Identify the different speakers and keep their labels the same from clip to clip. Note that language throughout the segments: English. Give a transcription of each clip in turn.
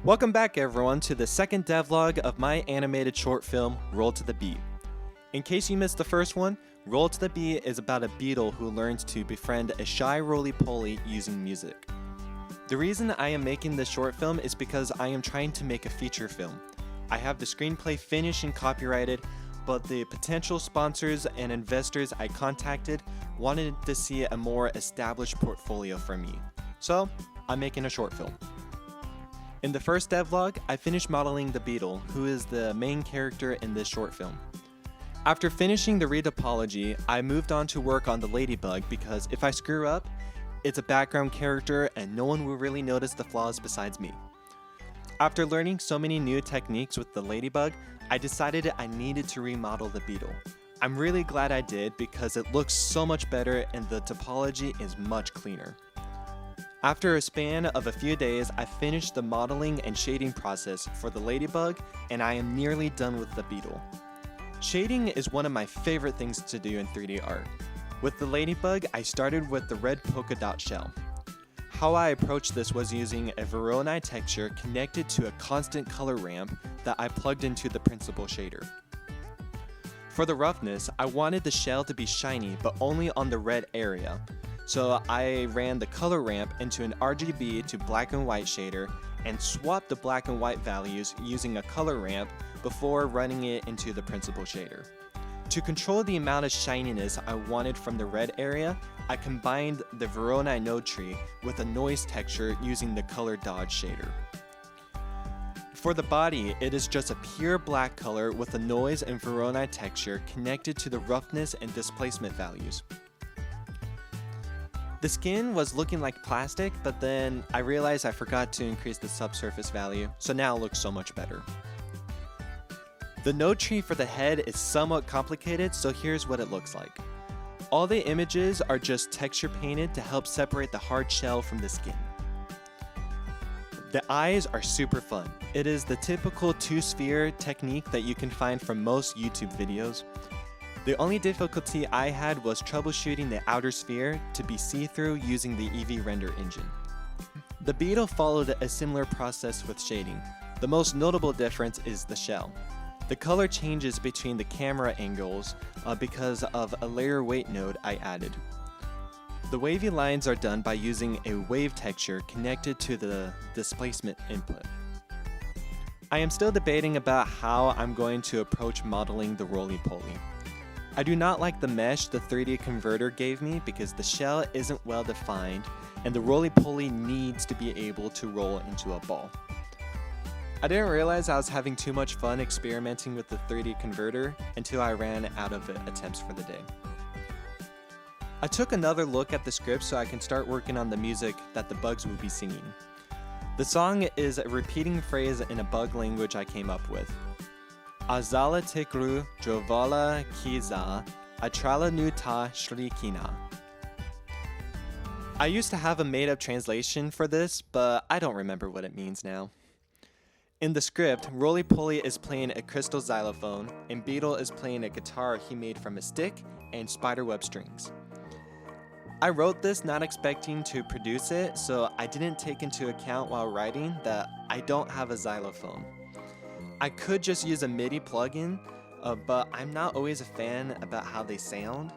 Speaker 1: Welcome back everyone to the second devlog of my animated short film, Roll to the Beat. In case you missed the first one, Roll to the Beat is about a beetle who learns to befriend a shy roly-poly using music. The reason I am making this short film is because I am trying to make a feature film. I have the screenplay finished and copyrighted, but the potential sponsors and investors I contacted wanted to see a more established portfolio from me. So, I'm making a short film. In the first devlog, I finished modeling the beetle, who is the main character in this short film. After finishing the retopology, I moved on to work on the ladybug because if I screw up, it's a background character and no one will really notice the flaws besides me. After learning so many new techniques with the ladybug, I decided I needed to remodel the beetle. I'm really glad I did because it looks so much better and the topology is much cleaner. After a span of a few days, I finished the modeling and shading process for the ladybug and I am nearly done with the beetle. Shading is one of my favorite things to do in 3D art. With the ladybug, I started with the red polka dot shell. How I approached this was using a Voronoi texture connected to a constant color ramp that I plugged into the principal shader. For the roughness, I wanted the shell to be shiny but only on the red area. So I ran the color ramp into an RGB to black and white shader and swapped the black and white values using a color ramp before running it into the principal shader. To control the amount of shininess I wanted from the red area, I combined the Voronoi node tree with a noise texture using the color dodge shader. For the body, it is just a pure black color with a noise and Voronoi texture connected to the roughness and displacement values. The skin was looking like plastic, but then I realized I forgot to increase the subsurface value, so now it looks so much better. The node tree for the head is somewhat complicated, so here's what it looks like. All the images are just texture painted to help separate the hard shell from the skin. The eyes are super fun. It is the typical two-sphere technique that you can find from most YouTube videos. The only difficulty I had was troubleshooting the outer sphere to be see-through using the Eevee render engine. The beetle followed a similar process with shading. The most notable difference is the shell. The color changes between the camera angles because of a layer weight node I added. The wavy lines are done by using a wave texture connected to the displacement input. I am still debating about how I'm going to approach modeling the roly-poly. I do not like the mesh the 3D converter gave me because the shell isn't well defined and the roly-poly needs to be able to roll into a ball. I didn't realize I was having too much fun experimenting with the 3D converter until I ran out of attempts for the day. I took another look at the script so I can start working on the music that the bugs will be singing. The song is a repeating phrase in a bug language I came up with. Azala tikru jovala kiza atrala nuta shrikina. I used to have a made-up translation for this, but I don't remember what it means now. In the script, Roly-Poly is playing a crystal xylophone, and Beetle is playing a guitar he made from a stick and spiderweb strings. I wrote this not expecting to produce it, so I didn't take into account while writing that I don't have a xylophone. I could just use a MIDI plugin, but I'm not always a fan about how they sound.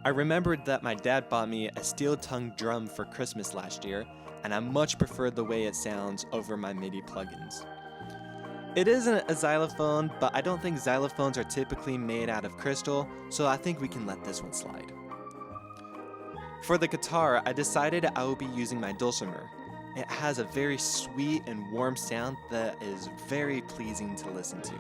Speaker 1: I remembered that my dad bought me a steel-tongued drum for Christmas last year, and I much prefer the way it sounds over my MIDI plugins. It isn't a xylophone, but I don't think xylophones are typically made out of crystal, so I think we can let this one slide. For the guitar, I decided I will be using my dulcimer. It has a very sweet and warm sound that is very pleasing to listen to.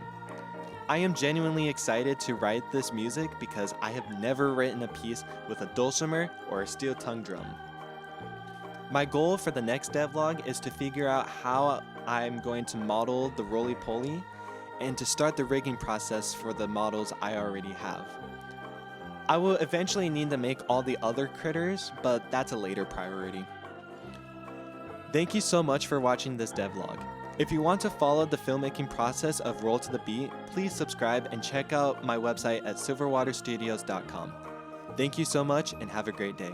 Speaker 1: I am genuinely excited to write this music because I have never written a piece with a dulcimer or a steel-tongue drum. My goal for the next devlog is to figure out how I'm going to model the roly-poly and to start the rigging process for the models I already have. I will eventually need to make all the other critters, but that's a later priority. Thank you so much for watching this devlog. If you want to follow the filmmaking process of Roll to the Beat, please subscribe and check out my website at silverwaterstudios.com. Thank you so much and have a great day.